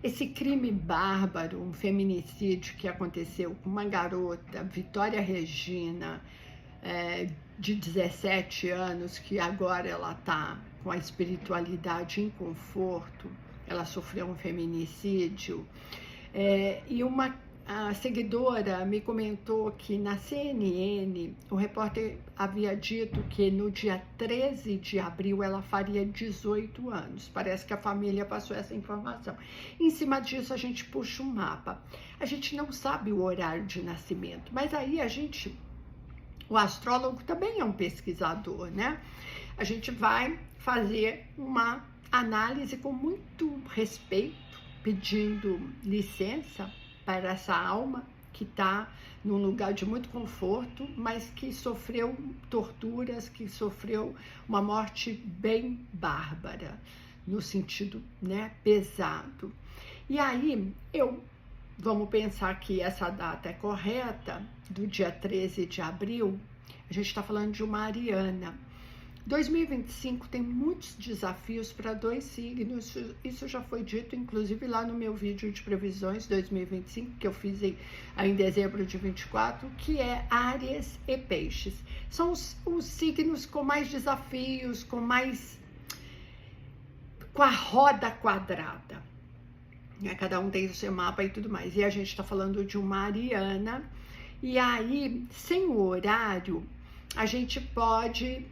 Esse crime bárbaro, um feminicídio que aconteceu com uma garota, Vitória Regina, de 17 anos, que agora ela está com a espiritualidade em conforto, ela sofreu um feminicídio, e a seguidora me comentou que na CNN o repórter havia dito que no dia 13 de abril ela faria 18 anos. Parece que a família passou essa informação. Em cima disso a gente puxa um mapa. A gente não sabe o horário de nascimento, mas aí o astrólogo também é um pesquisador, né? A gente vai fazer uma análise com muito respeito, pedindo licença para essa alma que está num lugar de muito conforto, mas que sofreu torturas, que sofreu uma morte bem bárbara, no sentido, né, pesado. E aí, vamos pensar que essa data é correta, do dia 13 de abril, a gente está falando de uma ariana. 2025 tem muitos desafios para 2 signos, isso já foi dito, inclusive lá no meu vídeo de previsões 2025, que eu fiz em dezembro de 24, que é Áries e Peixes. São os signos com mais desafios, com a roda quadrada. Cada um tem o seu mapa e tudo mais. E a gente está falando de uma ariana, e aí, sem o horário, a gente pode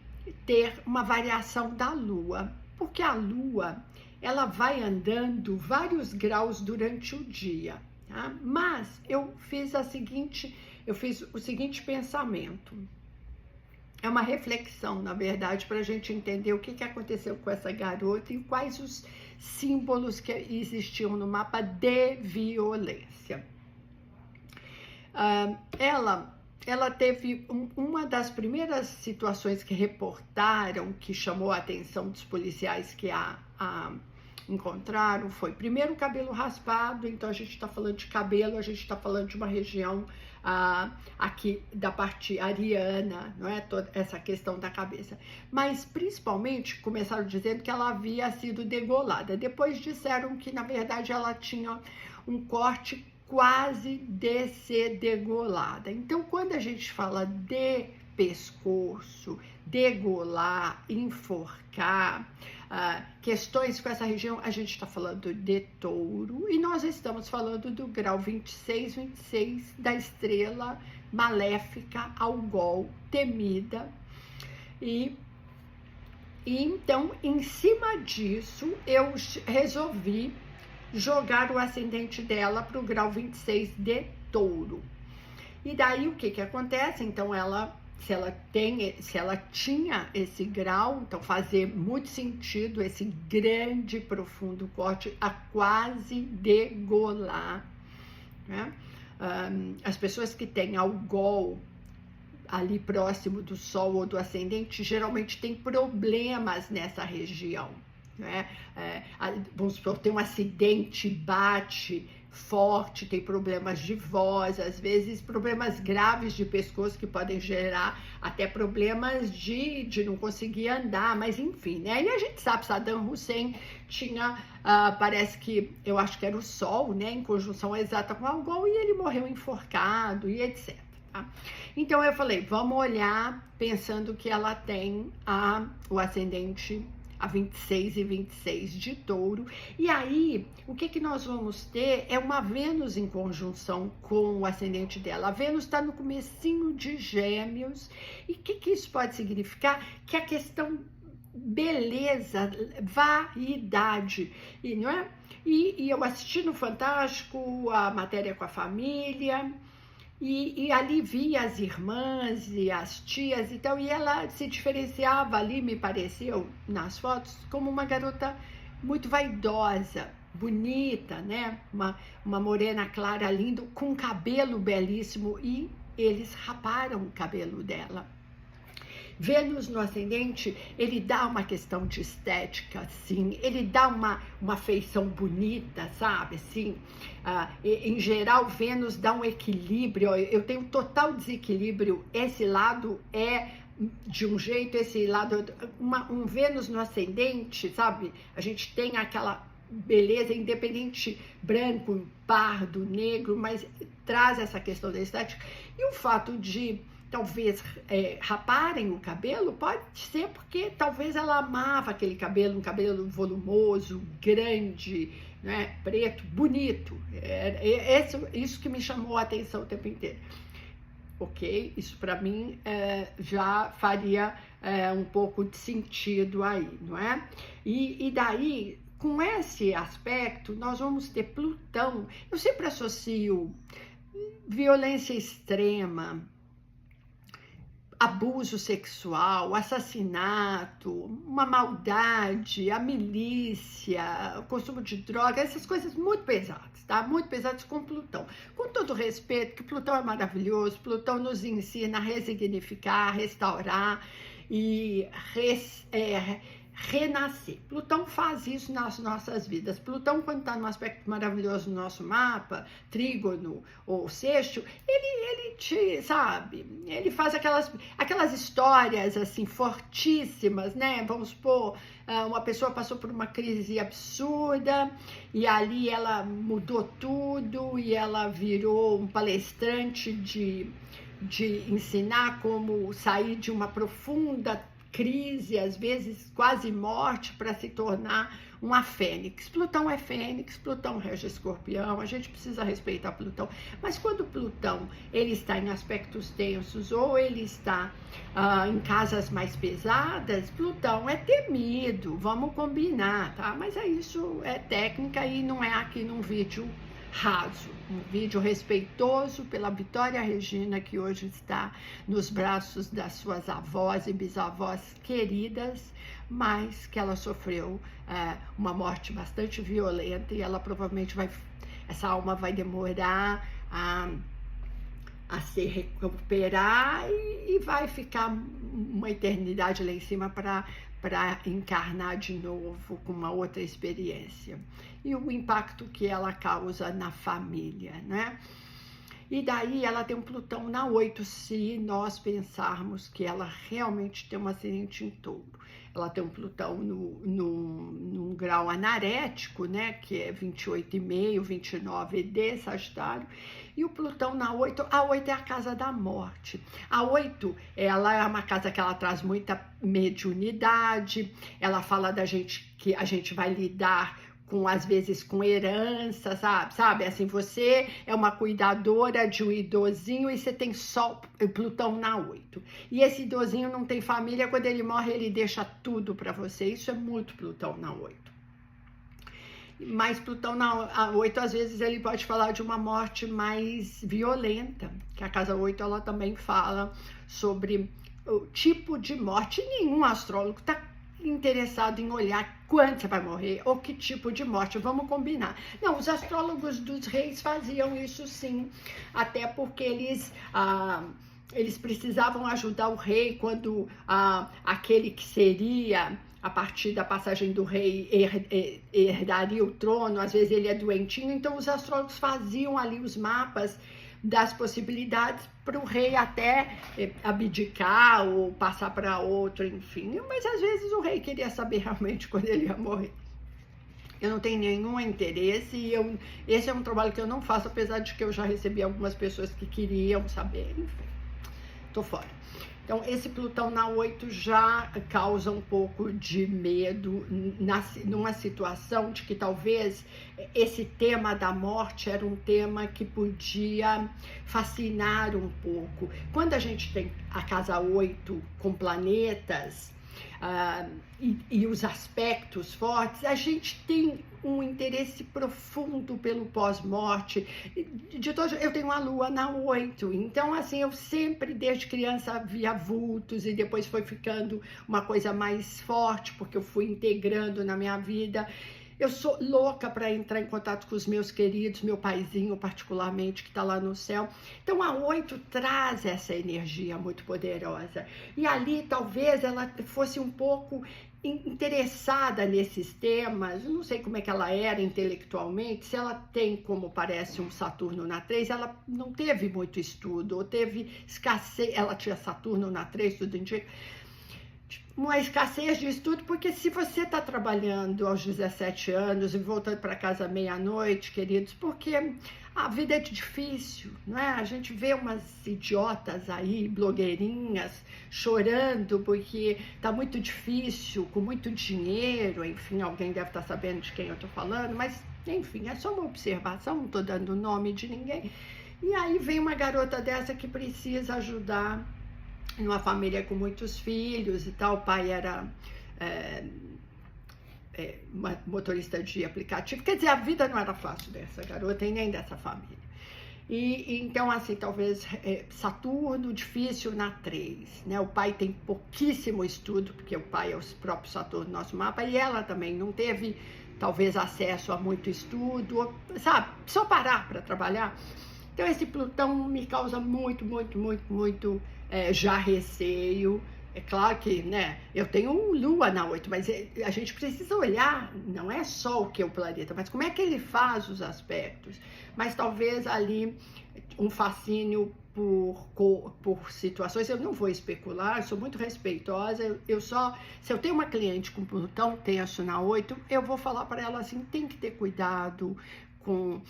ter uma variação da Lua, porque a Lua ela vai andando vários graus durante o dia, tá? Mas eu fiz o seguinte pensamento. É uma reflexão, na verdade, para a gente entender o que aconteceu com essa garota e quais os símbolos que existiam no mapa de violência. Ela teve uma das primeiras situações que reportaram, que chamou a atenção dos policiais que a encontraram, foi primeiro o cabelo raspado. Então a gente está falando de cabelo, a gente está falando de uma região aqui da parte ariana, não é? Toda essa questão da cabeça. Mas principalmente começaram dizendo que ela havia sido degolada. Depois disseram que na verdade ela tinha um corte quase de ser degolada. Então, quando a gente fala de pescoço, degolar, enforcar, questões com essa região, a gente está falando de touro, e nós estamos falando do grau 26 da estrela maléfica Algol, temida, e então, em cima disso, eu resolvi jogar o ascendente dela para o grau 26 de touro. E daí o que acontece? Então se ela tinha esse grau, então fazia muito sentido esse grande, profundo corte a quase degolar, né? As pessoas que têm algol ali próximo do sol ou do ascendente geralmente têm problemas nessa região, né? Vamos supor, tem um acidente, bate forte, tem problemas de voz, às vezes problemas graves de pescoço que podem gerar até problemas de não conseguir andar, mas enfim, né? E a gente sabe, Saddam Hussein tinha, parece que, eu acho que era o Sol, né, em conjunção exata com Algol, e ele morreu enforcado e etc. Tá? Então eu falei, vamos olhar pensando que ela tem o ascendente a 26 e 26 de touro, e aí o que nós vamos ter é uma Vênus em conjunção com o ascendente dela. A Vênus está no comecinho de Gêmeos, e o que isso pode significar? Que a questão beleza, vaidade, e não é? E eu assisti no Fantástico a matéria com a família, e ali via as irmãs e as tias e tal, e ela se diferenciava ali, me pareceu, nas fotos, como uma garota muito vaidosa, bonita, né? Uma morena clara, linda, com cabelo belíssimo, e eles raparam o cabelo dela. Vênus no ascendente, ele dá uma questão de estética, sim, ele dá uma feição bonita, sabe, assim, em geral, Vênus dá um equilíbrio. Eu tenho total desequilíbrio, esse lado é de um jeito, esse lado, um Vênus no ascendente, sabe, a gente tem aquela beleza, independente, branco, pardo, negro, mas traz essa questão da estética. E o fato de talvez raparem o cabelo, pode ser porque talvez ela amava aquele cabelo, um cabelo volumoso, grande, né, preto, bonito. Isso que me chamou a atenção o tempo inteiro. Ok? Isso para mim já faria um pouco de sentido aí, não é? E daí, com esse aspecto, nós vamos ter Plutão. Eu sempre associo violência extrema, abuso sexual, assassinato, uma maldade, a milícia, o consumo de drogas, essas coisas muito pesadas, tá? Muito pesadas com Plutão. Com todo respeito, que Plutão é maravilhoso, Plutão nos ensina a resignificar, restaurar e renascer. Plutão faz isso nas nossas vidas. Plutão, quando está num aspecto maravilhoso no nosso mapa, trígono ou sexto, ele te, sabe, ele faz aquelas histórias, assim, fortíssimas, né? Vamos supor, uma pessoa passou por uma crise absurda e ali ela mudou tudo e ela virou um palestrante de ensinar como sair de uma profunda crise, às vezes quase morte, para se tornar uma fênix. Plutão é fênix, Plutão rege Escorpião, a gente precisa respeitar Plutão, mas quando Plutão ele está em aspectos tensos ou ele está em casas mais pesadas, Plutão é temido, vamos combinar, tá? Mas isso é técnica e não é aqui num vídeo raso, um vídeo respeitoso pela Vitória Regina, que hoje está nos braços das suas avós e bisavós queridas, mas que ela sofreu uma morte bastante violenta e ela provavelmente essa alma vai demorar a se recuperar e vai ficar uma eternidade lá em cima para encarnar de novo com uma outra experiência. E o impacto que ela causa na família, né? E daí ela tem um Plutão na 8, se nós pensarmos que ela realmente tem um acidente em touro. Ela tem um Plutão num grau anarético, né? Que é 28,5, 29 de Sagitário. E o Plutão na 8, a 8 é a casa da morte. A 8, ela é uma casa que ela traz muita mediunidade, ela fala da gente que a gente vai lidar às vezes com herança, sabe? Assim, você é uma cuidadora de um idosinho e você tem só o Plutão na 8. E esse idosinho não tem família, quando ele morre ele deixa tudo para você. Isso é muito Plutão na 8. Mas Plutão na 8, às vezes, ele pode falar de uma morte mais violenta, que a casa 8, ela também fala sobre o tipo de morte. Nenhum astrólogo está interessado em olhar quando você vai morrer ou que tipo de morte, vamos combinar. Não, os astrólogos dos reis faziam isso sim, até porque eles precisavam ajudar o rei quando aquele que seria, a partir da passagem do rei, herdaria o trono, às vezes ele é doentinho, então os astrólogos faziam ali os mapas das possibilidades para o rei até abdicar ou passar para outro, enfim. Mas às vezes o rei queria saber realmente quando ele ia morrer. Eu não tenho nenhum interesse e esse é um trabalho que eu não faço, apesar de que eu já recebi algumas pessoas que queriam saber, enfim, tô fora. Então, esse Plutão na 8 já causa um pouco de medo numa situação de que talvez esse tema da morte era um tema que podia fascinar um pouco. Quando a gente tem a casa 8 com planetas e os aspectos fortes, a gente tem um interesse profundo pelo pós-morte. Eu tenho uma lua na 8, então assim, eu sempre desde criança via vultos e depois foi ficando uma coisa mais forte, porque eu fui integrando na minha vida. Eu sou louca para entrar em contato com os meus queridos, meu paizinho particularmente, que está lá no céu. Então a 8 traz essa energia muito poderosa. E ali talvez ela fosse um pouco interessada nesses temas. Eu não sei como é que ela era intelectualmente, se ela tem, como parece, um Saturno na 3, ela não teve muito estudo, ou teve escassez, ela tinha Saturno na 3, tudo indica. uma escassez de estudo, porque se você está trabalhando aos 17 anos e voltando para casa meia-noite, queridos, porque a vida é difícil, não é? A gente vê umas idiotas aí, blogueirinhas, chorando porque está muito difícil, com muito dinheiro, enfim, alguém deve estar sabendo de quem eu estou falando, mas, enfim, é só uma observação, não estou dando o nome de ninguém. E aí vem uma garota dessa que precisa ajudar numa família com muitos filhos e tal, o pai era motorista de aplicativo, quer dizer, a vida não era fácil dessa garota e nem dessa família. E então, assim, talvez Saturno difícil na 3, né? O pai tem pouquíssimo estudo, porque o pai é o próprio Saturno no nosso mapa, e ela também não teve, talvez, acesso a muito estudo, sabe? Só parar para trabalhar. Então, esse Plutão me causa muito já receio. É claro que, né, eu tenho Lua na 8, mas a gente precisa olhar, não é só o que é o planeta, mas como é que ele faz os aspectos. Mas talvez ali um fascínio por situações, eu não vou especular, sou muito respeitosa, se eu tenho uma cliente com Plutão tenso na 8, eu vou falar para ela assim, tem que ter cuidado com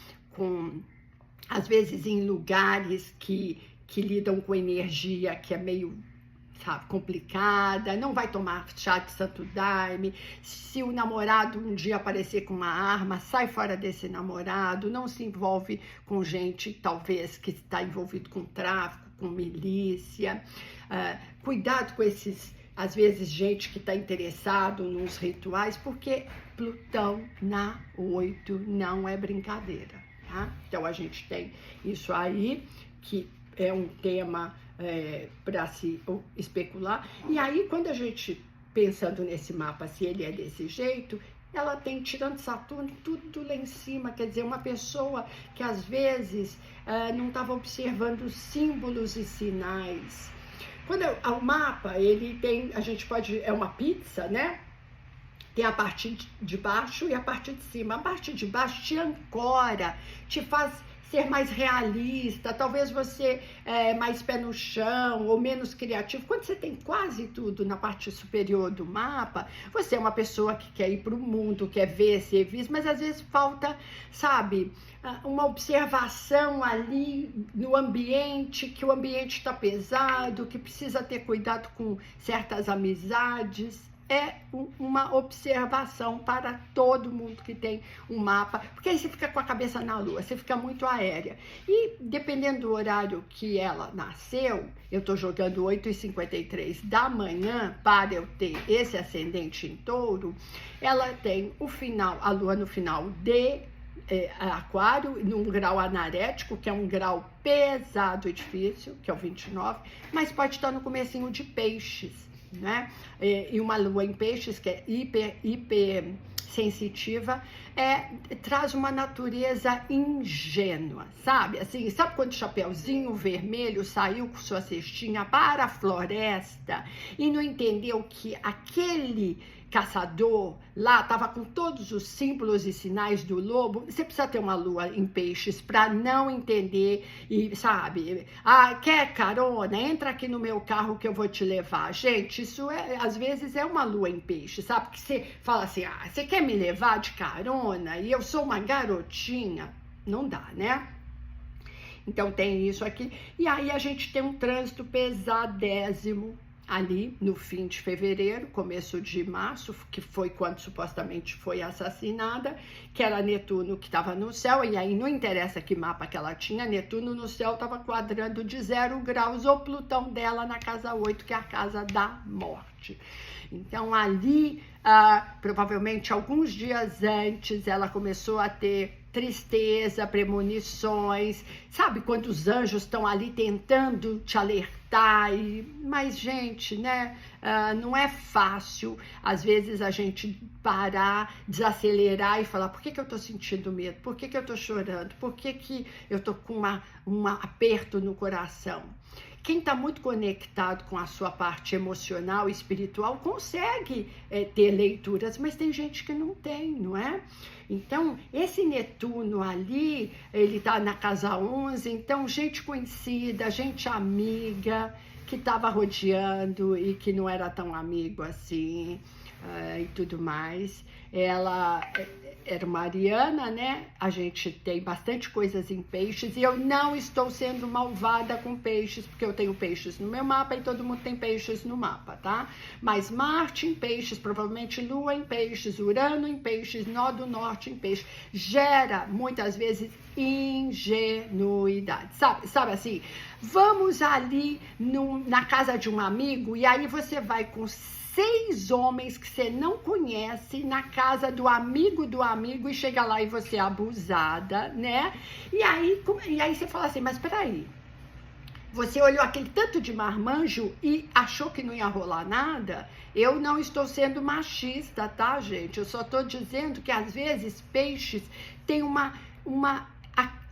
às vezes em lugares que lidam com energia que é meio, sabe, complicada, não vai tomar chá de santo daime, se o namorado um dia aparecer com uma arma, sai fora desse namorado, não se envolve com gente, talvez, que está envolvido com tráfico, com milícia, cuidado com esses, às vezes, gente que está interessado nos rituais, porque Plutão na 8 não é brincadeira, tá? Então, a gente tem isso aí, que é um tema para se especular. E aí, quando a gente, pensando nesse mapa, se ele é desse jeito, ela tem, tirando Saturno, tudo lá em cima, quer dizer, uma pessoa que às vezes não estava observando símbolos e sinais. Quando o mapa, ele tem, a gente pode, é uma pizza, né? Tem a parte de baixo e a parte de cima. A parte de baixo te ancora, te faz ser mais realista, talvez você mais pé no chão ou menos criativo. Quando você tem quase tudo na parte superior do mapa, você é uma pessoa que quer ir para o mundo, quer ver, ser visto, mas às vezes falta, sabe, uma observação ali no ambiente, que o ambiente está pesado, que precisa ter cuidado com certas amizades. É uma observação para todo mundo que tem um mapa, porque aí você fica com a cabeça na lua, você fica muito aérea. E dependendo do horário que ela nasceu, eu estou jogando 8h53 da manhã para eu ter esse ascendente em touro, ela tem o final, a lua no final de Aquário, num grau anarético, que é um grau pesado e difícil, que é o 29, mas pode estar no comecinho de Peixes, né? E uma lua em Peixes, que é hiper sensitiva, traz uma natureza ingênua, sabe? Assim, sabe quando o Chapeuzinho Vermelho saiu com sua cestinha para a floresta e não entendeu que aquele caçador lá estava com todos os símbolos e sinais do lobo? Você precisa ter uma lua em Peixes para não entender e, sabe, quer carona? Entra aqui no meu carro que eu vou te levar. Gente, isso às vezes é uma lua em Peixes, sabe? Que você fala assim, você quer me levar de carona e eu sou uma garotinha? Não dá, né? Então tem isso aqui. E aí a gente tem um trânsito pesadésimo ali no fim de fevereiro, começo de março, que foi quando supostamente foi assassinada, que era Netuno que estava no céu, e aí não interessa que mapa que ela tinha, Netuno no céu estava quadrando de 0 graus, o Plutão dela na casa 8, que é a casa da morte. Então ali, provavelmente alguns dias antes, ela começou a ter tristeza, premonições, sabe, quando os anjos estão ali tentando te alertar, mas gente, né, não é fácil, às vezes a gente parar, desacelerar e falar, por que eu tô sentindo medo, por que eu tô chorando, por que eu tô com um aperto no coração? Quem está muito conectado com a sua parte emocional e espiritual consegue ter leituras, mas tem gente que não tem, não é? Então, esse Netuno ali, ele está na casa 11, então gente conhecida, gente amiga, que estava rodeando e que não era tão amigo assim, e tudo mais. Ela era uma ariana, né? A gente tem bastante coisas em peixes e eu não estou sendo malvada com peixes, porque eu tenho peixes no meu mapa e todo mundo tem peixes no mapa, tá? Mas Marte em peixes, provavelmente Lua em peixes, Urano em peixes, Nó do Norte em peixes, gera muitas vezes ingenuidade, sabe assim? Vamos ali na casa de um amigo e aí você vai com 6 homens que você não conhece na casa do amigo e chega lá e você é abusada, né? E aí você fala assim, mas peraí, você olhou aquele tanto de marmanjo e achou que não ia rolar nada? Eu não estou sendo machista, tá, gente? Eu só estou dizendo que às vezes peixes têm uma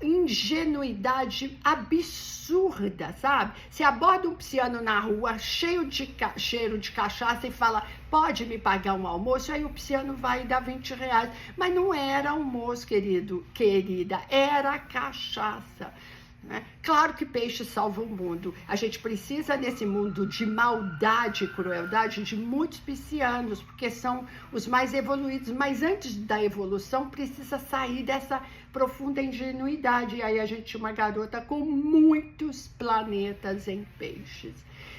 ingenuidade absurda, sabe? Você aborda um pisciano na rua, cheio de cheiro de cachaça e fala, pode me pagar um almoço? Aí o pisciano vai dar R$20. Mas não era almoço, querida, era cachaça. Né? Claro que peixe salva o mundo. A gente precisa nesse mundo de maldade e crueldade de muitos piscianos, porque são os mais evoluídos, mas antes da evolução precisa sair dessa profunda ingenuidade. E aí a gente tinha uma garota com muitos planetas em peixes.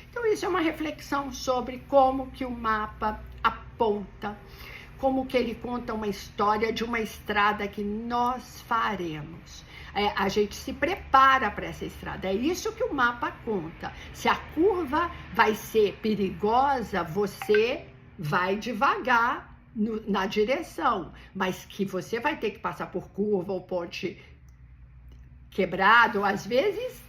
Então isso é uma reflexão sobre como que o mapa aponta, como que ele conta uma história de uma estrada que nós faremos. A gente se prepara para essa estrada, é isso que o mapa conta. Se a curva vai ser perigosa, você vai devagar na direção, mas que você vai ter que passar por curva ou ponte quebrado, ou às vezes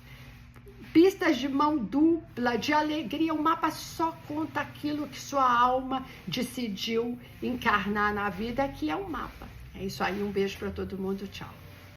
pistas de mão dupla, de alegria, o mapa só conta aquilo que sua alma decidiu encarnar na vida, que é o mapa. É isso aí, um beijo para todo mundo, tchau.